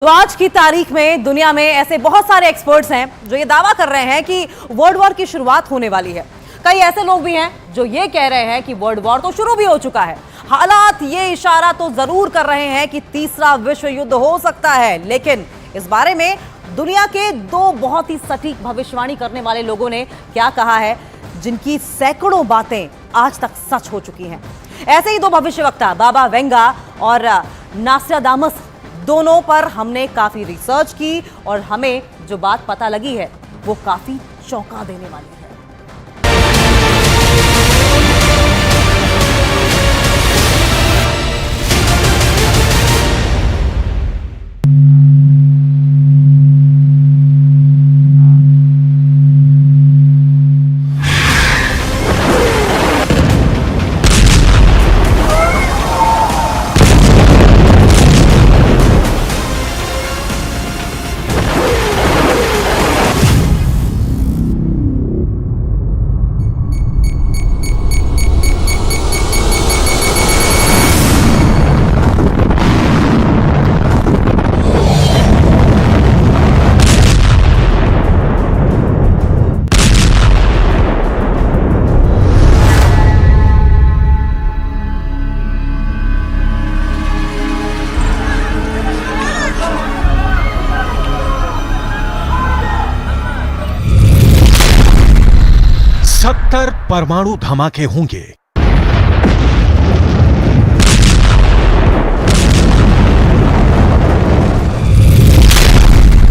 तो आज की तारीख में दुनिया में ऐसे बहुत सारे एक्सपर्ट्स हैं जो ये दावा कर रहे हैं कि वर्ल्ड वॉर की शुरुआत होने वाली है। कई ऐसे लोग भी हैं जो ये कह रहे हैं कि वर्ल्ड वॉर तो शुरू भी हो चुका है। हालात ये इशारा तो जरूर कर रहे हैं कि तीसरा विश्व युद्ध हो सकता है, लेकिन इस बारे में दुनिया के दो बहुत ही सटीक भविष्यवाणी करने वाले लोगों ने क्या कहा है, जिनकी सैकड़ों बातें आज तक सच हो चुकी हैं। ऐसे ही दो भविष्यवक्ता बाबा वेंगा और नास्ट्राडामस, दोनों पर हमने काफी रिसर्च की और हमें जो बात पता लगी है वो काफी चौंका देने वाली है। परमाणु धमाके होंगे।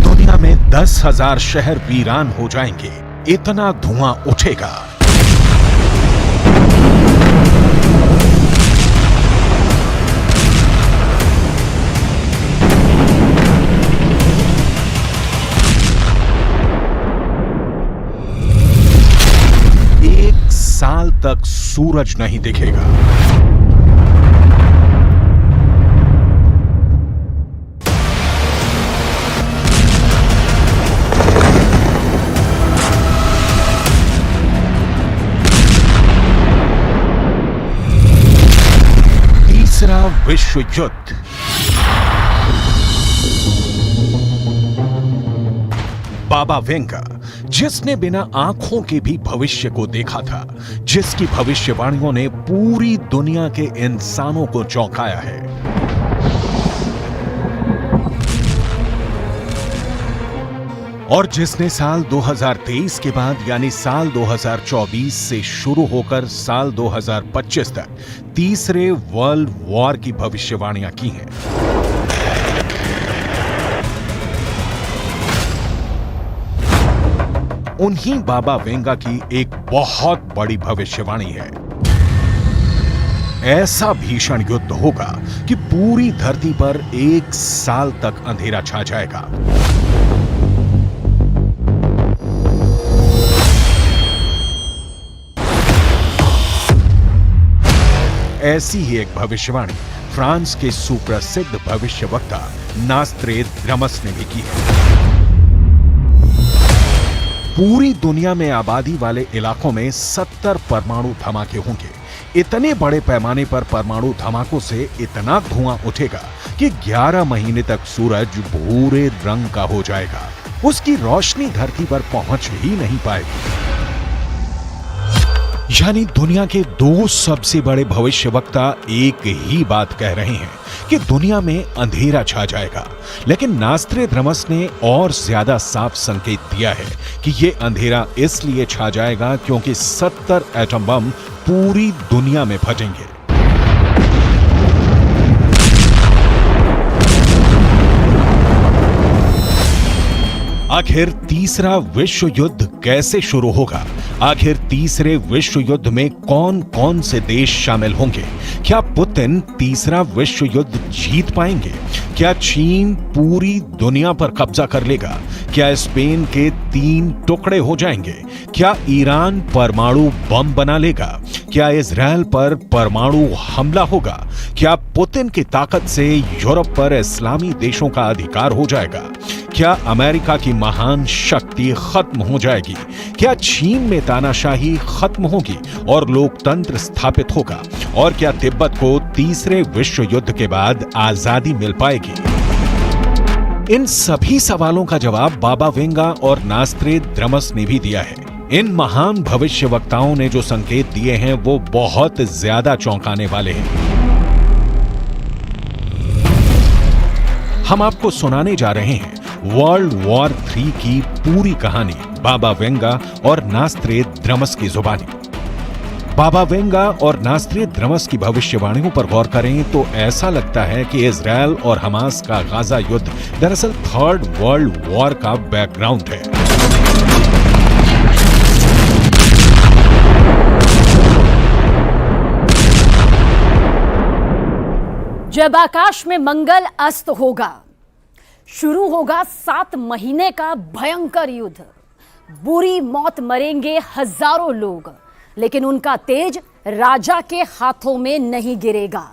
दुनिया में 10,000 शहर वीरान हो जाएंगे, इतना धुआं उठेगा। साल तक सूरज नहीं दिखेगा। तीसरा विश्व युद्ध। बाबा वेंगा, जिसने बिना आंखों के भी भविष्य को देखा था, जिसकी भविष्यवाणियों ने पूरी दुनिया के इंसानों को चौंकाया है। और जिसने साल 2023 के बाद यानी साल 2024 से शुरू होकर साल 2025 तक तीसरे वर्ल्ड वॉर की भविष्यवाणियां की हैं। उन्हीं बाबा वेंगा की एक बहुत बड़ी भविष्यवाणी है। ऐसा भीषण युद्ध होगा कि पूरी धरती पर 1 साल तक अंधेरा छा जाएगा। ऐसी ही एक भविष्यवाणी फ्रांस के सुप्रसिद्ध भविष्यवक्ता नास्ट्रेदामस ने भी की है। पूरी दुनिया में आबादी वाले इलाकों में 70 परमाणु धमाके होंगे। इतने बड़े पैमाने पर परमाणु धमाकों से इतना धुआं उठेगा कि 11 महीने तक सूरज भूरे रंग का हो जाएगा। उसकी रोशनी धरती पर पहुंच ही नहीं पाएगी। यानी दुनिया के दो सबसे बड़े भविष्यवक्ता एक ही बात कह रहे हैं कि दुनिया में अंधेरा छा जाएगा, लेकिन नास्ट्रेदामस ने और ज्यादा साफ संकेत दिया है कि यह अंधेरा इसलिए छा जाएगा क्योंकि 70 एटम बम पूरी दुनिया में फटेंगे। आखिर तीसरा विश्व युद्ध कैसे शुरू होगा? आखिर तीसरे विश्व युद्ध में कौन कौन से देश शामिल होंगे? क्या पुतिन तीसरा विश्व युद्ध जीत पाएंगे? क्या चीन पूरी दुनिया पर कब्जा कर लेगा? क्या स्पेन के 3 टुकड़े हो जाएंगे? क्या ईरान परमाणु बम बना लेगा? क्या इजराइल पर परमाणु हमला होगा? क्या पुतिन की ताकत से यूरोप पर इस्लामी देशों का अधिकार हो जाएगा? क्या अमेरिका की महान शक्ति खत्म हो जाएगी? क्या चीन में तानाशाही खत्म होगी और लोकतंत्र स्थापित होगा? और क्या तिब्बत को तीसरे विश्व युद्ध के बाद आजादी मिल पाएगी? इन सभी सवालों का जवाब बाबा वेंगा और नास्त्रेद्रमस ने भी दिया है। इन महान भविष्यवक्ताओं ने जो संकेत दिए हैं वो बहुत ज्यादा चौंकाने वाले हैं। हम आपको सुनाने जा रहे हैं वर्ल्ड वॉर 3 की पूरी कहानी बाबा वेंगा और नास्त्रेद्रमस की जुबानी। बाबा वेंगा और नास्त्रेद्रमस की भविष्यवाणियों पर गौर करें तो ऐसा लगता है कि इजरायल और हमास का गाजा युद्ध दरअसल थर्ड वर्ल्ड वॉर का बैकग्राउंड है। जब आकाश में मंगल अस्त होगा, शुरू होगा 7 महीने का भयंकर युद्ध। बुरी मौत मरेंगे हजारों लोग, लेकिन उनका तेज राजा के हाथों में नहीं गिरेगा।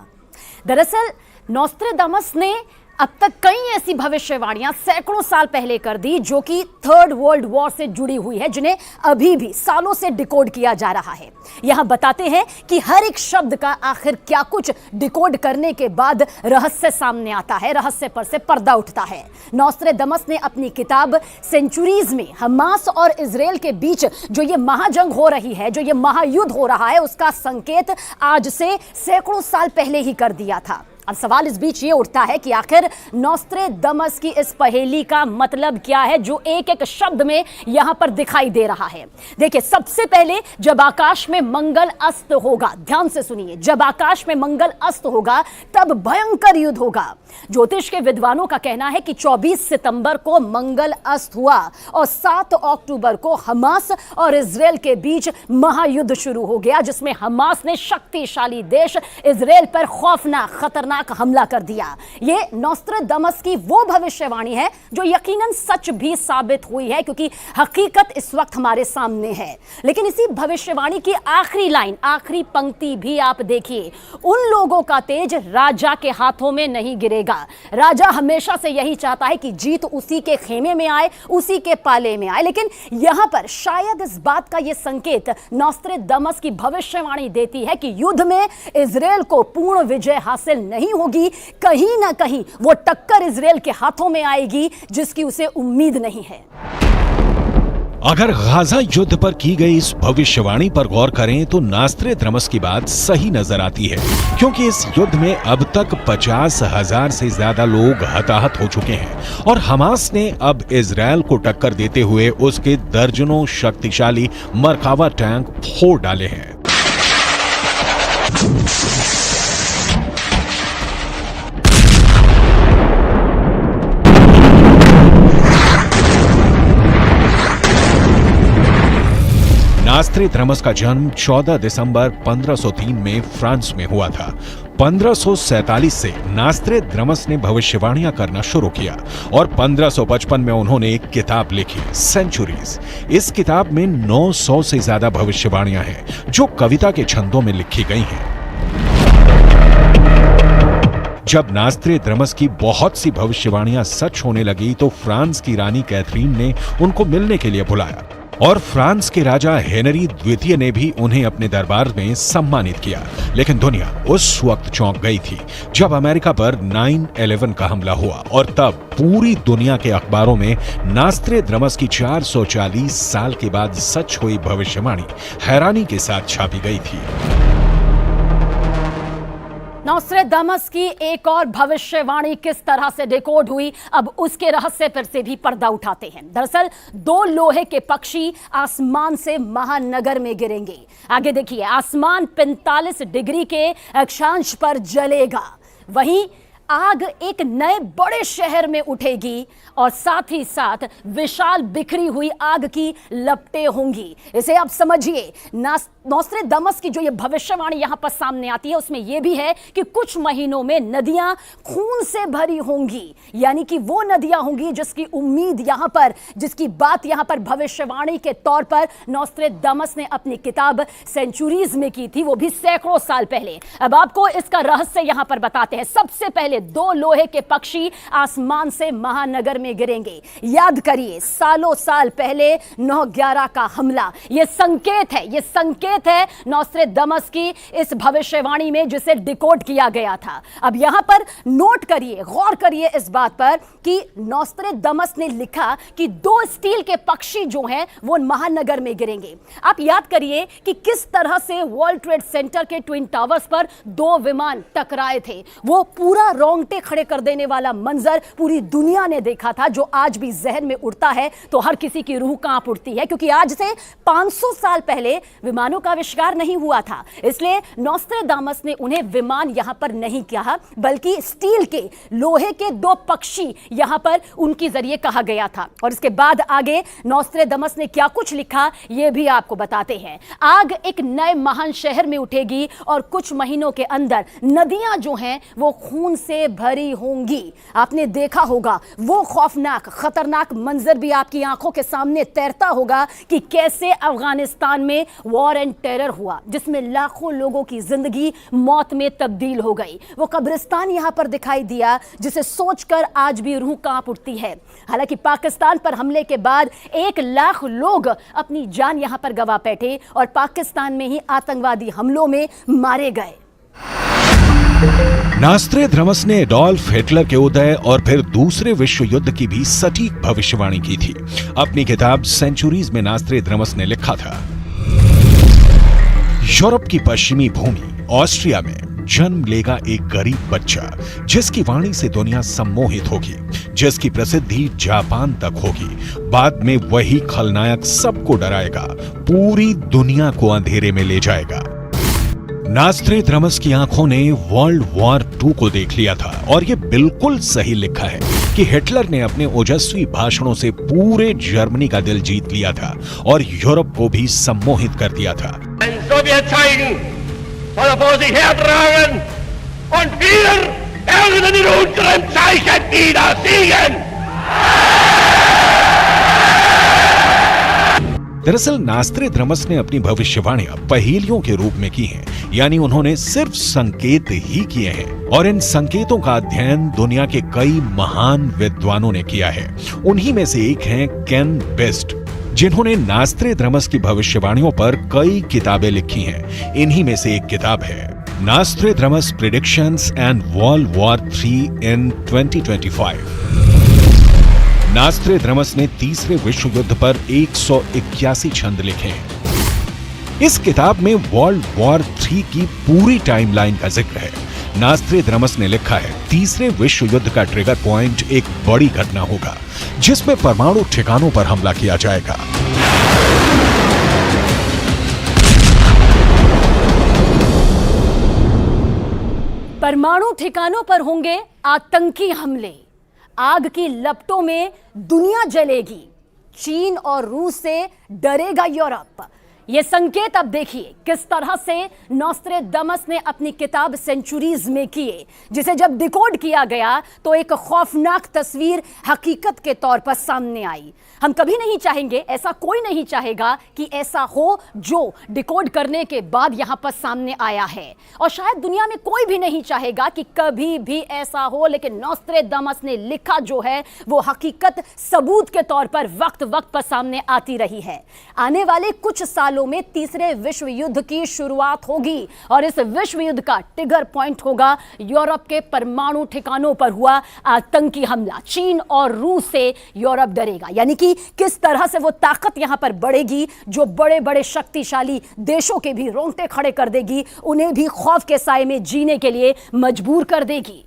दरअसल नोस्ट्रेदामस ने अब तक कई ऐसी भविष्यवाणियां सैकड़ों साल पहले कर दी जो कि थर्ड वर्ल्ड वॉर से जुड़ी हुई है, जिन्हें अभी भी सालों से डिकोड किया जा रहा है। यहां बताते हैं कि हर एक शब्द का आखिर क्या कुछ डिकोड करने के बाद रहस्य सामने आता है, रहस्य पर से पर्दा उठता है। नोस्ट्रेदामस ने अपनी किताब सेंचुरीज में हमास और इजराइल के बीच जो ये महाजंग हो रही है, जो ये महायुद्ध हो रहा है, उसका संकेत आज से सैकड़ों साल पहले ही कर दिया था। अब सवाल इस बीच ये उठता है कि आखिर नोस्ट्रेदामस की इस पहेली का मतलब क्या है जो एक एक शब्द में यहां पर दिखाई दे रहा है। देखिए, सबसे पहले जब आकाश में मंगल अस्त होगा, ध्यान से सुनिए, जब आकाश में मंगल अस्त होगा तब भयंकर युद्ध होगा। ज्योतिष के विद्वानों का कहना है कि 24 सितंबर को मंगल अस्त हुआ और 7 अक्टूबर को हमास और इजराइल के बीच महायुद्ध शुरू हो गया, जिसमें हमास ने शक्तिशाली देश इजराइल पर खौफनाक, खतरनाक हमला कर दिया। ये नोस्ट्रेदामस की वो भविष्यवाणी है जो यकीनन सच भी साबित हुई है, क्योंकि हकीकत इस वक्त हमारे सामने है। लेकिन इसी भविष्यवाणी की आखिरी लाइन, आखिरी पंक्ति भी आप देखिए, उन लोगों का तेज राजा के हाथों में नहीं गिरेगा। राजा हमेशा से यही चाहता है कि जीत उसी के खेमे में आए, उसी के पाले में आए। लेकिन यहां पर शायद इस बात का यह संकेत नोस्ट्रेदामस की भविष्यवाणी देती है कि युद्ध में इजराइल को पूर्ण विजय हासिल नहीं होगी। कहीं ना कहीं वो टक्कर इजराइल के हाथों में आएगी जिसकी उसे उम्मीद नहीं है। अगर गाजा युद्ध पर की गई इस भविष्यवाणी पर गौर करें तो नास्त्रेद्रमस की बात सही नजर आती है, क्योंकि इस युद्ध में अब तक 50,000 से ज्यादा लोग हताहत हो चुके हैं और हमास ने अब इजरायल को टक्कर देते हुए उसके दर्जनों शक्तिशाली मरकावा टैंक फोड़ डाले हैं। नास्त्रेद्रमस का जन्म 14 दिसंबर 1503 में फ्रांस में हुआ था। 1547 से नास्त्रेद्रमस ने भविष्यवाणियां करना शुरू किया और 1555 में उन्होंने एक किताब लिखी, सेंचुरीज। इस किताब में 900 से ज्यादा भविष्यवाणियां हैं जो कविता के छंदों में लिखी गई हैं। जब नास्त्रेद्रमस की बहुत सी भविष्यवाणियां सच होने लगी तो फ्रांस की रानी कैथरीन ने उनको मिलने के लिए बुलाया और फ्रांस के राजा हेनरी द्वितीय ने भी उन्हें अपने दरबार में सम्मानित किया। लेकिन दुनिया उस वक्त चौंक गई थी जब अमेरिका पर 9/11 का हमला हुआ और तब पूरी दुनिया के अखबारों में नास्त्रेद्रमस की 440 साल के बाद सच हुई भविष्यवाणी हैरानी के साथ छापी गई थी। नोस्ट्रेदामस की एक और भविष्यवाणी किस तरह से डिकोड हुई, अब उसके रहस्य पर से भी पर्दा उठाते हैं। दरअसल 2 लोहे के पक्षी आसमान से महानगर में गिरेंगे। आगे देखिए, आसमान 45 डिग्री के अक्षांश पर जलेगा, वहीं आग एक नए बड़े शहर में उठेगी और साथ ही साथ विशाल बिखरी हुई आग की लपटें होंगी। इसे आप समझिए, नोस्ट्रेदामस की जो ये भविष्यवाणी यहां पर सामने आती है उसमें यह भी है कि कुछ महीनों में नदियां खून से भरी होंगी, यानी कि वो नदियां होंगी जिसकी उम्मीद यहां पर, जिसकी बात यहां पर भविष्यवाणी के तौर पर नोस्ट्रेदामस ने अपनी किताब सेंचुरीज में की थी, वो भी सैकड़ों साल पहले। अब आपको इसका रहस्य यहां पर बताते हैं। सबसे पहले पहले 2 लोहे के पक्षी आसमान से महानगर में गिरेंगे। याद करिए, सालों साल पहले 9/11 का हमला। यह संकेत है नॉस्ट्रेडमस की इस भविष्यवाणी में, जिसे डिकोड किया गया था। अब यहां पर नोट करिए, गौर करिए इस बात पर कि नॉस्ट्रेडमस ने लिखा कि 2 स्टील के पक्षी जो हैं वो महानगर में गिरेंगे। आप याद करिए कि किस तरह से वर्ल्ड ट्रेड सेंटर के ट्विन टावर्स पर 2 विमान टकराए थे। वो पूरा रोंगटे खड़े कर देने वाला मंजर पूरी दुनिया ने देखा था, जो आज भी जहन में उड़ता है तो हर किसी की रूह कांप उठती है, क्योंकि आज से 500 साल पहले विमानों का आविष्कार नहीं हुआ था। इसलिए नॉस्ट्रेडामस ने उन्हें विमान यहां पर नहीं कहा, बल्कि स्टील के, लोहे के 2 पक्षी यहां पर उनके जरिए कहा गया था। और इसके बाद आगे नॉस्ट्रेडामस ने क्या कुछ लिखा यह भी आपको बताते हैं। आग एक नए महान शहर में उठेगी और कुछ महीनों के अंदर नदियां जो हैं वो खून से भरी होंगी। आपने देखा होगा वो खौफनाक, खतरनाक मंजर भी आपकी आंखों के सामने तैरता होगा कि कैसे अफगानिस्तान में वॉर एंड टेरर हुआ, जिसमें लाखों लोगों की जिंदगी मौत में तब्दील हो गई। वो कब्रिस्तान यहां पर दिखाई दिया जिसे सोचकर आज भी रूह कांप उठती है। हालांकि पाकिस्तान पर हमले के बाद 1 लाख लोग अपनी जान यहां पर गंवा बैठे और पाकिस्तान में ही आतंकवादी हमलों में मारे गए। नॉस्ट्रेडमस ने एडोल्फ हिटलर के उदय और फिर दूसरे विश्व युद्ध की भी सटीक भविष्यवाणी की थी। अपनी किताब सेंचुरीज में नॉस्ट्रेडमस ने लिखा था, यूरोप की पश्चिमी भूमि ऑस्ट्रिया में जन्म लेगा एक गरीब बच्चा, जिसकी वाणी से दुनिया सम्मोहित होगी, जिसकी प्रसिद्धि जापान तक होगी। बाद में वही खलनायक सबको डराएगा, पूरी दुनिया को अंधेरे में ले जाएगा। नॉस्ट्रेडमस की आंखों ने वर्ल्ड वॉर 2 को देख लिया था और यह बिल्कुल सही लिखा है कि हिटलर ने अपने ओजस्वी भाषणों से पूरे जर्मनी का दिल जीत लिया था और यूरोप को भी सम्मोहित कर दिया था। दरअसल नॉस्ट्रेडमस ने अपनी भविष्यवाणियां पहेलियों के रूप में की हैं, यानी उन्होंने सिर्फ संकेत ही किए हैं और इन संकेतों का अध्ययन दुनिया के कई महान विद्वानों ने किया है। उन्हीं में से एक हैं केन बेस्ट, जिन्होंने नॉस्ट्रेडमस की भविष्यवाणियों पर कई किताबें लिखी हैं। इन्हीं में से एक किताब है नॉस्ट्रेडमस प्रेडिक्शंस एंड वर्ल्ड वॉर 3 इन 2025। नॉस्ट्रेडमस ने तीसरे विश्व युद्ध पर 181 छंद लिखे हैं। इस किताब में वर्ल्ड वॉर 3 की पूरी टाइमलाइन का जिक्र है। नॉस्ट्रेडमस ने लिखा है, तीसरे विश्व युद्ध का ट्रिगर पॉइंट एक बड़ी घटना होगा, जिसमें परमाणु ठिकानों पर हमला किया जाएगा। परमाणु ठिकानों पर होंगे आतंकी हमले। आग की लपटों में दुनिया जलेगी। चीन और रूस से डरेगा यूरोप। ये संकेत अब देखिए किस तरह से नॉस्ट्रेडमस ने अपनी किताब सेंचुरीज में किए, जिसे जब डिकोड किया गया तो एक खौफनाक तस्वीर हकीकत के तौर पर सामने आई। हम कभी नहीं चाहेंगे, ऐसा कोई नहीं चाहेगा कि ऐसा हो जो डिकोड करने के बाद यहां पर सामने आया है, और शायद दुनिया में कोई भी नहीं चाहेगा कि कभी भी ऐसा हो। लेकिन नॉस्ट्रेडमस ने लिखा जो है वो हकीकत सबूत के तौर पर वक्त वक्त पर सामने आती रही है। आने वाले कुछ सालों में तीसरे विश्व युद्ध की शुरुआत होगी और इस विश्व युद्ध का ट्रिगर पॉइंट होगा यूरोप के परमाणु ठिकानों पर हुआ आतंकी हमला। चीन और रूस से यूरोप डरेगा, यानी कि किस तरह से वो ताकत यहां पर बढ़ेगी जो बड़े बड़े शक्तिशाली देशों के भी रोंगटे खड़े कर देगी, उन्हें भी खौफ के साए में जीने के लिए मजबूर कर देगी।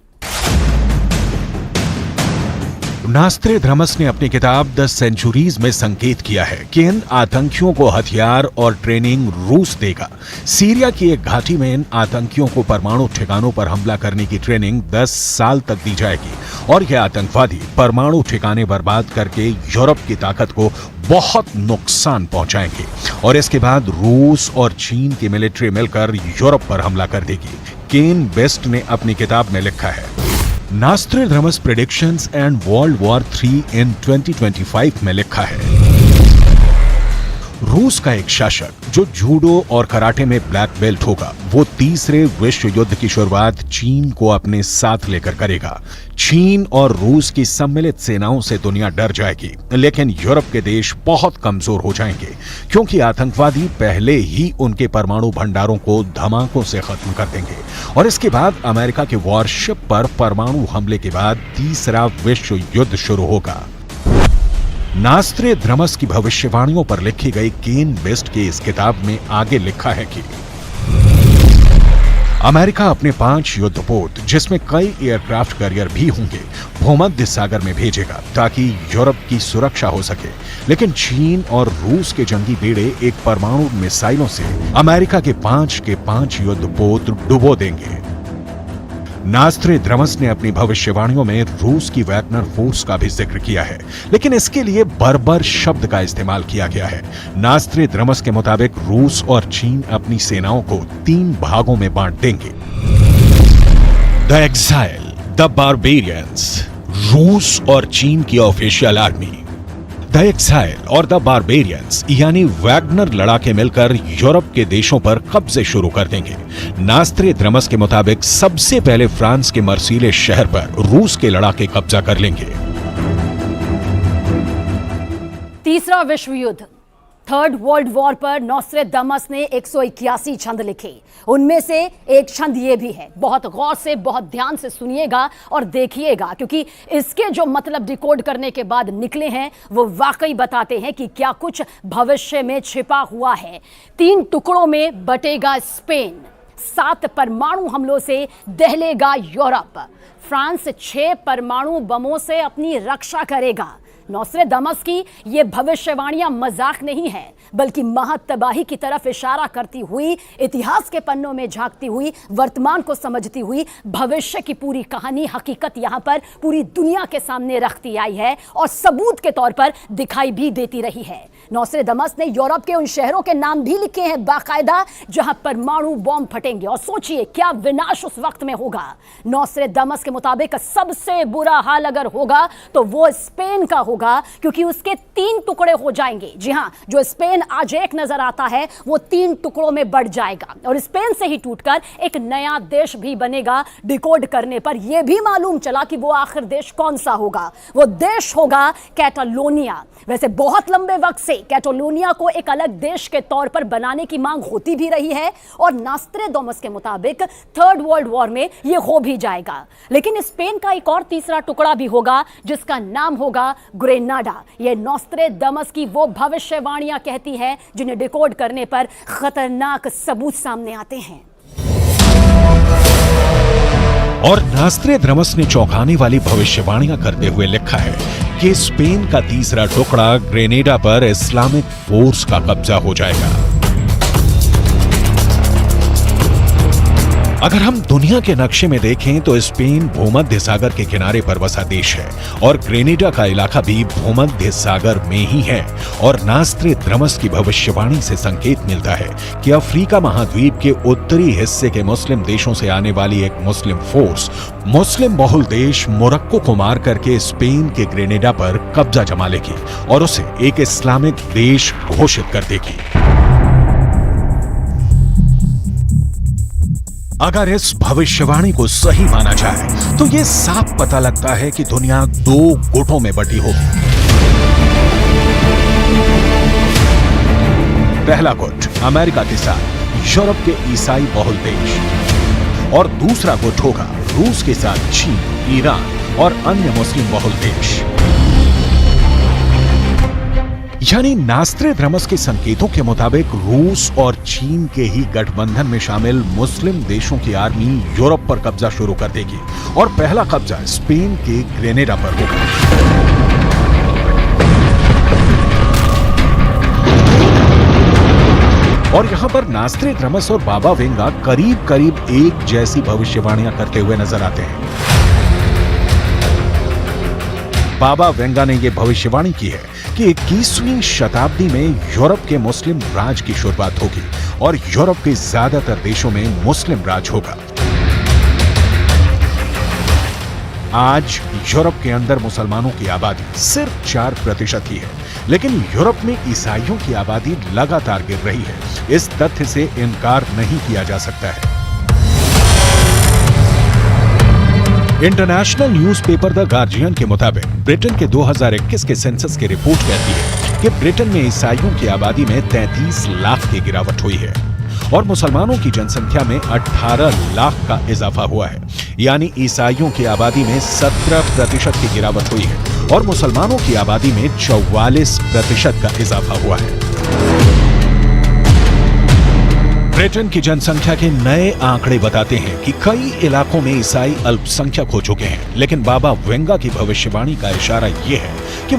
नॉस्ट्रेडमस ने अपनी किताब द सेंचुरीज में संकेत किया है कि इन आतंकियों को हथियार और ट्रेनिंग रूस देगा। सीरिया की एक घाटी में इन आतंकियों को परमाणु ठिकानों पर हमला करने की ट्रेनिंग 10 साल तक दी जाएगी और ये आतंकवादी परमाणु ठिकाने बर्बाद करके यूरोप की ताकत को बहुत नुकसान पहुंचाएंगे और इसके बाद रूस और चीन की मिलिट्री मिलकर यूरोप पर हमला कर देगी। केन बेस्ट ने अपनी किताब में लिखा है, नॉस्ट्रेडमस प्रेडिक्शंस एंड वर्ल्ड वॉर 3 इन 2025 में लिखा है, रूस का एक शासक जो जूडो और कराटे में ब्लैक बेल्ट होगा, वो तीसरे विश्व युद्ध की शुरुआत चीन को अपने साथ लेकर करेगा। चीन और रूस की सम्मिलित सेनाओं से दुनिया डर जाएगी, लेकिन यूरोप के देश बहुत कमजोर हो जाएंगे, क्योंकि आतंकवादी पहले ही उनके परमाणु भंडारों को धमाकों से खत्म कर देंगे। और इसके बाद अमेरिका के वॉरशिप पर परमाणु हमले के बाद तीसरा विश्व युद्ध शुरू होगा। नास्ट्रेदामस की भविष्यवाणियों पर लिखी गई केन बेस्ट की इस किताब में आगे लिखा है कि अमेरिका अपने 5 युद्धपोत, जिसमें कई एयरक्राफ्ट कैरियर भी होंगे, भूमध्य सागर में भेजेगा ताकि यूरोप की सुरक्षा हो सके। लेकिन चीन और रूस के जंगी बेड़े एक परमाणु मिसाइलों से अमेरिका के 5 युद्धपोत डुबो देंगे। नास्ट्रेदामस ने अपनी भविष्यवाणियों में रूस की वैगनर फोर्स का भी जिक्र किया है, लेकिन इसके लिए बर्बर शब्द का इस्तेमाल किया गया है। नास्ट्रेदामस के मुताबिक रूस और चीन अपनी सेनाओं को 3 भागों में बांट देंगे। द एक्साइल, द बारबेरियंस, रूस और चीन की ऑफिशियल आर्मी। द एक्साइल और द बारबेरियंस यानी वैगनर लड़ाके मिलकर यूरोप के देशों पर कब्जे शुरू कर देंगे। नास्ट्रेदामस के मुताबिक सबसे पहले फ्रांस के मर्सीले शहर पर रूस के लड़ाके कब्जा कर लेंगे। तीसरा विश्व युद्ध, थर्ड वर्ल्ड वॉर पर नोस्ट्रेदामस ने 181 छंद लिखे। उनमें से एक छंद ये भी है, बहुत गौर से, बहुत ध्यान से सुनिएगा और देखिएगा, क्योंकि इसके जो मतलब डिकोड करने के बाद निकले हैं वो वाकई बताते हैं कि क्या कुछ भविष्य में छिपा हुआ है। 3 टुकड़ों में बटेगा स्पेन, 7 परमाणु हमलों से दहलेगा यूरोप, फ्रांस 6 परमाणु बमों से अपनी रक्षा करेगा। नोस्ट्रेदामस की ये भविष्यवाणियां मजाक नहीं है, बल्कि महातबाही की तरफ इशारा करती हुई, इतिहास के पन्नों में झांकती हुई, वर्तमान को समझती हुई भविष्य की पूरी कहानी, हकीकत यहां पर पूरी दुनिया के सामने रखती आई है और सबूत के तौर पर दिखाई भी देती रही है। नोस्ट्रेदामस ने यूरोप के उन शहरों के नाम भी लिखे हैं बाकायदा जहां परमाणु बॉम्ब फटेंगे, और सोचिए क्या विनाश उस वक्त में होगा। नोस्ट्रेदामस के मुताबिक सबसे बुरा हाल अगर होगा तो वो स्पेन का होगा, क्योंकि उसके 3 टुकड़े हो जाएंगे। जी हां, जो स्पेन आज एक नजर आता है वो 3 टुकड़ों में बढ़ जाएगा और स्पेन से ही टूटकर एक नया देश भी बनेगा। डिकोड करने पर यह भी मालूम चला कि वो आखिर देश कौन सा होगा। वो देश होगा कैटालोनिया। वैसे बहुत लंबे वक्त से कैटालोनिया को एक अलग देश के तौर पर बनाने की मांग होती भी रही है और नास्ट्रेदामस के मुताबिक थर्ड वर्ल्ड वॉर में यह हो भी जाएगा। लेकिन स्पेन का एक और तीसरा टुकड़ा भी होगा जिसका नाम होगा ग्रेनाडा। यह नोस्ट्रेदामस की वो भविष्यवाणियां कहती हैं जिन्हें डिकोड करने पर खतरनाक सबूत सामने आते हैं। और नास्ट्रेदामस ने चौंकाने वाली भविष्यवाणियां करते हुए लिखा है कि स्पेन का तीसरा टुकड़ा ग्रेनेडा पर इस्लामिक फोर्स का कब्जा हो जाएगा। अगर हम दुनिया के नक्शे में देखें तो स्पेन भूमध्य सागर के किनारे पर बसा देश है और ग्रेनेडा का इलाका भी भूमध्य सागर में ही है। और नास्ट्रेदामस की भविष्यवाणी से संकेत मिलता है कि अफ्रीका महाद्वीप के उत्तरी हिस्से के मुस्लिम देशों से आने वाली एक मुस्लिम फोर्स मुस्लिम बहुल देश मोरक्को को मार करके स्पेन के ग्रेनेडा पर कब्जा जमा लेगी और उसे एक इस्लामिक देश घोषित कर देगी। अगर इस भविष्यवाणी को सही माना जाए तो यह साफ पता लगता है कि दुनिया 2 गुटों में बटी होगी। पहला गुट अमेरिका के साथ यूरोप के ईसाई बहुल देश और दूसरा गुट होगा रूस के साथ चीन, ईरान और अन्य मुस्लिम बहुल देश। यानी नास्ट्रेदामस के संकेतों के मुताबिक रूस और चीन के ही गठबंधन में शामिल मुस्लिम देशों की आर्मी यूरोप पर कब्जा शुरू कर देगी और पहला कब्जा स्पेन के ग्रेनेडा पर होगा। और यहां पर नास्ट्रेदामस और बाबा वेंगा करीब करीब एक जैसी भविष्यवाणियां करते हुए नजर आते हैं। बाबा वेंगा ने यह भविष्यवाणी की है कि 21वीं शताब्दी में यूरोप के मुस्लिम राज की शुरुआत होगी और यूरोप के ज्यादातर देशों में मुस्लिम राज होगा। आज यूरोप के अंदर मुसलमानों की आबादी सिर्फ 4% ही है, लेकिन यूरोप में ईसाइयों की आबादी लगातार गिर रही है। इस तथ्य से इनकार नहीं किया जा सकता है। इंटरनेशनल न्यूज़पेपर द गार्जियन के मुताबिक ब्रिटेन के 2021 के सेंसस की रिपोर्ट कहती है कि ब्रिटेन में ईसाइयों की आबादी में 33 लाख की गिरावट हुई है और मुसलमानों की जनसंख्या में 18 लाख का इजाफा हुआ है। यानी ईसाइयों की आबादी में 17% की गिरावट हुई है और मुसलमानों की आबादी में 44% का इजाफा हुआ है। ब्रिटेन की जनसंख्या के नए आंकड़े बताते हैं कि कई इलाकों में ईसाई अल्पसंख्यक हो चुके हैं, लेकिन बाबा वेंगा की भविष्यवाणी का इशारा यह है कि